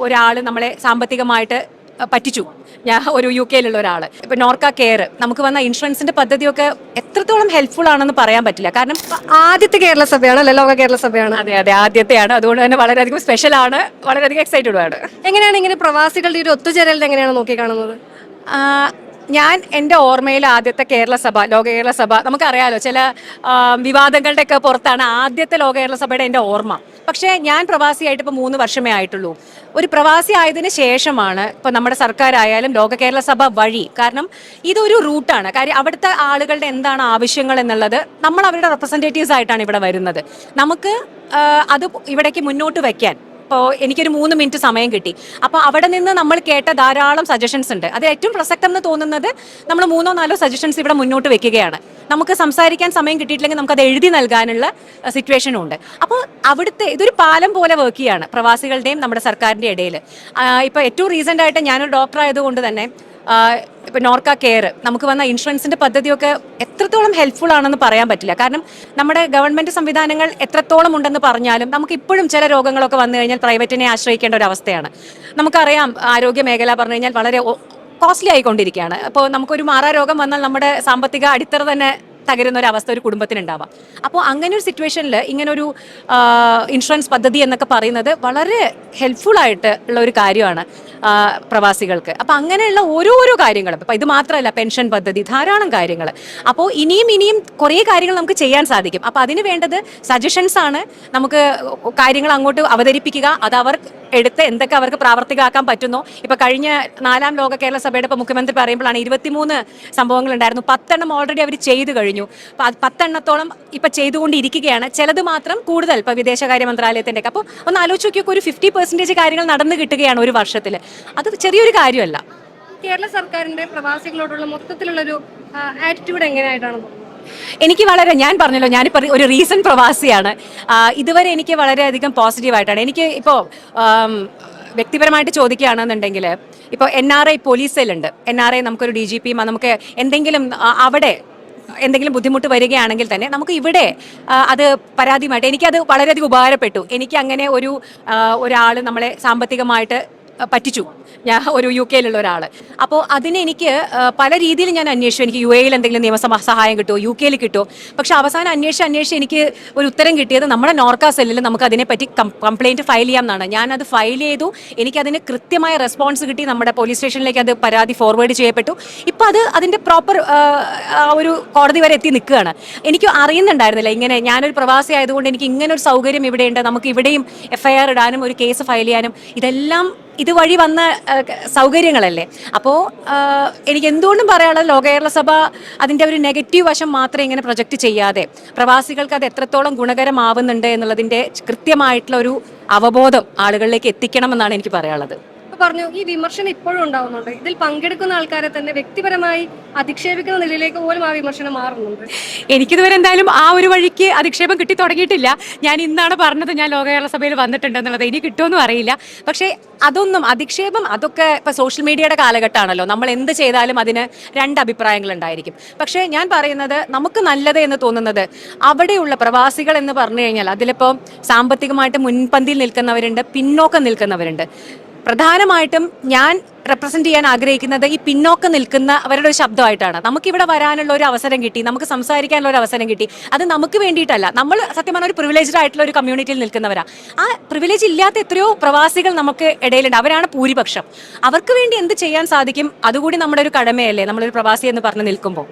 ഒരാൾ നമ്മളെ സാമ്പത്തികമായിട്ട് പറ്റിച്ചു. ഞാൻ ഒരു UK-യിലുള്ള ഒരാൾ. ഇപ്പം നോർക്ക കെയർ നമുക്ക് വന്ന ഇൻഷുറൻസിന്റെ പദ്ധതിയൊക്കെ എത്രത്തോളം ഹെൽപ്ഫുൾ ആണെന്ന് പറയാൻ പറ്റില്ല. കാരണം ആദ്യത്തെ കേരള സഭയാണ് അല്ലെ, ലോക കേരള സഭയാണ്. അതെ അതെ, ആദ്യത്തെയാണ്. അതുകൊണ്ട് തന്നെ വളരെയധികം സ്പെഷ്യലാണ്, വളരെയധികം എക്സൈറ്റഡ് ആണ്. എങ്ങനെയാണ് ഇങ്ങനെ പ്രവാസികളുടെ ഒരു ഒത്തുചേരലിനെ എങ്ങനെയാണ് നോക്കിക്കാണുന്നത്? ഞാൻ എൻ്റെ ഓർമ്മയിൽ ആദ്യത്തെ കേരള സഭ, ലോക കേരള സഭ, നമുക്കറിയാലോ ചില വിവാദങ്ങളുടെയൊക്കെ പുറത്താണ് ആദ്യത്തെ ലോക കേരള സഭയുടെ എൻ്റെ ഓർമ്മ. പക്ഷേ ഞാൻ പ്രവാസിയായിട്ട് ഇപ്പോൾ 3 വർഷമേ ആയിട്ടുള്ളൂ. ഒരു പ്രവാസി ആയതിനു ശേഷമാണ് ഇപ്പോൾ നമ്മുടെ സർക്കാരായാലും ലോക കേരള സഭ വഴി, കാരണം ഇതൊരു റൂട്ടാണ്. കാര്യം അവിടുത്തെ ആളുകളുടെ എന്താണ് ആവശ്യങ്ങൾ എന്നുള്ളത് നമ്മൾ അവരുടെ റെപ്രസെൻറ്റേറ്റീവ്സ് ആയിട്ടാണ് ഇവിടെ വരുന്നത്. നമുക്ക് അത് ഇവിടേക്ക് മുന്നോട്ട് വയ്ക്കാൻ ഇപ്പോൾ എനിക്കൊരു 3 മിനിറ്റ് സമയം കിട്ടി. അപ്പോൾ അവിടെ നിന്ന് നമ്മൾ കേട്ട ധാരാളം സജഷൻസ് ഉണ്ട്. അത് ഏറ്റവും പ്രസക്തം എന്ന് തോന്നുന്നത് നമ്മൾ 3-4 സജഷൻസ് ഇവിടെ മുന്നോട്ട് വെക്കുകയാണ്. നമുക്ക് സംസാരിക്കാൻ സമയം കിട്ടിയിട്ടില്ലെങ്കിൽ നമുക്കത് എഴുതി നൽകാനുള്ള സിറ്റുവേഷനും ഉണ്ട്. അപ്പോൾ അവിടുത്തെ ഇതൊരു പാലം പോലെ വർക്ക് ചെയ്യാണ് പ്രവാസികളുടെയും നമ്മുടെ സർക്കാരിൻ്റെ ഇടയിൽ. ഇപ്പോൾ ഏറ്റവും റീസെൻ്റ് ആയിട്ട് ഞാനൊരു ഡോക്ടർ ആയതുകൊണ്ട് തന്നെ ഇപ്പം നോർക്ക കെയർ നമുക്ക് വന്ന ഇൻഷുറൻസിന്റെ പദ്ധതിയൊക്കെ എത്രത്തോളം ഹെൽപ്ഫുൾ ആണെന്ന് പറയാൻ പറ്റില്ല. കാരണം നമ്മുടെ ഗവൺമെന്റ് സംവിധാനങ്ങൾ എത്രത്തോളം ഉണ്ടെന്ന് പറഞ്ഞാലും നമുക്ക് ഇപ്പോഴും ചില രോഗങ്ങളൊക്കെ വന്നു കഴിഞ്ഞാൽ പ്രൈവറ്റിനെ ആശ്രയിക്കേണ്ട ഒരു അവസ്ഥയാണ്. നമുക്കറിയാം, ആരോഗ്യ മേഖല പറഞ്ഞു കഴിഞ്ഞാൽ വളരെ കോസ്റ്റ്ലി ആയിക്കൊണ്ടിരിക്കുകയാണ്. അപ്പോൾ നമുക്കൊരു മാറാരോഗം വന്നാൽ നമ്മുടെ സാമ്പത്തിക അടിത്തറ തന്നെ തകരുന്ന ഒരു അവസ്ഥ ഒരു കുടുംബത്തിനുണ്ടാവാം. അപ്പോൾ അങ്ങനെ ഒരു സിറ്റുവേഷനിൽ ഇങ്ങനൊരു ഇൻഷുറൻസ് പദ്ധതി എന്നൊക്കെ പറയുന്നത് വളരെ ഹെൽപ്ഫുൾ ആയിട്ട് ഉള്ള ഒരു കാര്യമാണ് പ്രവാസികൾക്ക്. അപ്പോൾ അങ്ങനെയുള്ള ഓരോരോ കാര്യങ്ങളും, ഇപ്പം ഇത് മാത്രമല്ല, പെൻഷൻ പദ്ധതി, ധാരാളം കാര്യങ്ങൾ. അപ്പോൾ ഇനിയും കുറേ കാര്യങ്ങൾ നമുക്ക് ചെയ്യാൻ സാധിക്കും. അപ്പോൾ അതിന് വേണ്ടത് സജഷൻസ് ആണ്. നമുക്ക് കാര്യങ്ങൾ അങ്ങോട്ട് അവതരിപ്പിക്കുക, അത് അവർ എടുത്ത് എന്തൊക്കെ അവർക്ക് പ്രാവർത്തികമാക്കാൻ പറ്റുന്നോ. ഇപ്പോൾ കഴിഞ്ഞ 4ാം ലോക കേരള സഭയുടെ ഇപ്പോൾ മുഖ്യമന്ത്രി പറയുമ്പോഴാണ് 23 സംഭവങ്ങൾ ഉണ്ടായിരുന്നു. 10 എണ്ണം ഓൾറെഡി അവർ ചെയ്തു കഴിഞ്ഞു. 10 എണ്ണത്തോളം ഇപ്പം ചെയ്തുകൊണ്ടിരിക്കുകയാണ്. ചിലത് മാത്രം കൂടുതൽ ഇപ്പോൾ വിദേശകാര്യ മന്ത്രാലയത്തിൻ്റെ ഒക്കെ. അപ്പോൾ ഒന്ന് ആലോചിച്ച് നോക്കിയൊക്കെ, ഒരു 50% കാര്യങ്ങൾ നടന്നു കിട്ടുകയാണ് ഒരു വർഷത്തിൽ. അത് ചെറിയൊരു കാര്യമല്ല. കേരള സർക്കാരിന്റെ പ്രവാസികളോടുള്ള മൊത്തത്തിലുള്ളൊരു ആറ്റിറ്റ്യൂഡ് എങ്ങനെയായിട്ടാണ്? എനിക്ക് വളരെ, ഞാൻ പറഞ്ഞല്ലോ, ഞാനിപ്പോൾ ഒരു റീസെന്റ് പ്രവാസിയാണ്. ഇതുവരെ എനിക്ക് വളരെയധികം പോസിറ്റീവായിട്ടാണ്. എനിക്ക് ഇപ്പോൾ വ്യക്തിപരമായിട്ട് ചോദിക്കുകയാണെന്നുണ്ടെങ്കിൽ, ഇപ്പോൾ NRI പോലീസ് സെല്ലുണ്ട്. NRI നമുക്കൊരു DGP, നമുക്ക് എന്തെങ്കിലും അവിടെ എന്തെങ്കിലും ബുദ്ധിമുട്ട് വരികയാണെങ്കിൽ തന്നെ നമുക്ക് ഇവിടെ അത് പരാതിയുമായിട്ട്, എനിക്കത് വളരെയധികം ഉപകാരപ്പെട്ടു. എനിക്ക് അങ്ങനെ ഒരാൾ നമ്മളെ സാമ്പത്തികമായിട്ട് പറ്റിച്ചു. ഞാൻ ഒരു UK-യിലുള്ള ഒരാൾ. അപ്പോൾ അതിന് എനിക്ക് പല രീതിയിൽ ഞാൻ അന്വേഷിച്ചു. എനിക്ക് UAE-യിൽ എന്തെങ്കിലും നിയമസഭ സഹായം കിട്ടുമോ, UK-യിൽ കിട്ടുമോ. പക്ഷെ അവസാനം അന്വേഷിച്ച് എനിക്ക് ഒരു ഉത്തരം കിട്ടിയത് നമ്മുടെ നോർക്ക സെല്ലിൽ നമുക്ക് അതിനെപ്പറ്റി കംപ്ലയിൻറ്റ് ഫയൽ ചെയ്യാം എന്നാണ്. ഞാനത് ഫയൽ ചെയ്തു. എനിക്കതിന് കൃത്യമായ റെസ്പോൺസ് കിട്ടി. നമ്മുടെ പോലീസ് സ്റ്റേഷനിലേക്ക് അത് പരാതി ഫോർവേഡ് ചെയ്യപ്പെട്ടു. ഇപ്പോൾ അതിൻ്റെ പ്രോപ്പർ ഒരു കോടതി വരെ എത്തി നിൽക്കുകയാണ്. എനിക്ക് അറിയുന്നുണ്ടായിരുന്നില്ല ഇങ്ങനെ, ഞാനൊരു പ്രവാസി ആയതുകൊണ്ട് എനിക്ക് ഇങ്ങനൊരു സൗകര്യം ഇവിടെയുണ്ട്. നമുക്ക് ഇവിടെയും FIR ഇടാനും ഒരു കേസ് ഫയൽ ചെയ്യാനും ഇതെല്ലാം ഇതുവഴി വന്ന സൗകര്യങ്ങളല്ലേ. അപ്പോൾ എനിക്ക് എന്തുകൊണ്ടും പറയാനുള്ളത്, ലോക കേരള സഭ അതിൻ്റെ ഒരു നെഗറ്റീവ് വശം മാത്രമേ ഇങ്ങനെ പ്രൊജക്റ്റ് ചെയ്യാതെ പ്രവാസികൾക്ക് അത് എത്രത്തോളം ഗുണകരമാവുന്നുണ്ട് എന്നുള്ളതിൻ്റെ കൃത്യമായിട്ടുള്ള ഒരു അവബോധം ആളുകളിലേക്ക് എത്തിക്കണമെന്നാണ് എനിക്ക് പറയാനുള്ളത്. പറഞ്ഞു, ഈ വിമർശനം ഇപ്പോഴും ഉണ്ടാവുന്നുണ്ട്. ഇതിൽ പങ്കെടുക്കുന്ന ആൾക്കാരെ തന്നെ വ്യക്തിപരമായി അധിക്ഷേപിക്കുന്ന നിലയിലേക്ക് പോലും ആ വിമർശനം മാറുന്നുണ്ട്. എനിക്കിതുവരെ എന്തായാലും ആ ഒരു വഴിക്ക് അധിക്ഷേപം കിട്ടി തുടങ്ങിയിട്ടില്ല. ഞാൻ ഇന്നാണ് പറഞ്ഞത് ഞാൻ ലോക കേരള സഭയിൽ വന്നിട്ടുണ്ടെന്നുള്ളത്. ഇനി കിട്ടുമെന്നും അറിയില്ല. പക്ഷേ അതൊന്നും അധിക്ഷേപം, അതൊക്കെ ഇപ്പോൾ സോഷ്യൽ മീഡിയയുടെ കാലഘട്ടമാണല്ലോ. നമ്മൾ എന്ത് ചെയ്താലും അതിന് 2 അഭിപ്രായങ്ങൾ ഉണ്ടായിരിക്കും. പക്ഷേ ഞാൻ പറയുന്നത്, നമുക്ക് നല്ലത് എന്ന് തോന്നുന്നത് അവിടെയുള്ള പ്രവാസികൾ എന്ന് പറഞ്ഞു കഴിഞ്ഞാൽ അതിലിപ്പോൾ സാമ്പത്തികമായിട്ട് മുൻപന്തിയിൽ നിൽക്കുന്നവരുണ്ട്, പിന്നോക്കം നിൽക്കുന്നവരുണ്ട്. പ്രധാനമായിട്ടും ഞാൻ റെപ്രസെന്റ് ചെയ്യാൻ ആഗ്രഹിക്കുന്നത് ഈ പിന്നോക്കം നിൽക്കുന്നവരുടെ ഒരു ശബ്ദമായിട്ടാണ്. നമുക്കിവിടെ വരാനുള്ള ഒരു അവസരം കിട്ടി, നമുക്ക് സംസാരിക്കാനുള്ള ഒരു അവസരം കിട്ടി. അത് നമുക്ക് വേണ്ടിയിട്ടല്ല. നമ്മൾ സത്യം പറഞ്ഞാൽ ഒരു പ്രിവിലേജ്ഡ് ആയിട്ടുള്ള ഒരു കമ്മ്യൂണിറ്റിയിൽ നിൽക്കുന്നവരാണ്. ആ പ്രിവിലേജ് ഇല്ലാത്ത എത്രയോ പ്രവാസികൾ നമുക്ക് ഇടയിലുണ്ട്. അവരാണ് ഭൂരിപക്ഷം. അവർക്ക് വേണ്ടി എന്ത് ചെയ്യാൻ സാധിക്കും, അതുകൂടി നമ്മുടെ ഒരു കടമയല്ലേ നമ്മളൊരു പ്രവാസി എന്ന് പറഞ്ഞ് നിൽക്കുമ്പോൾ.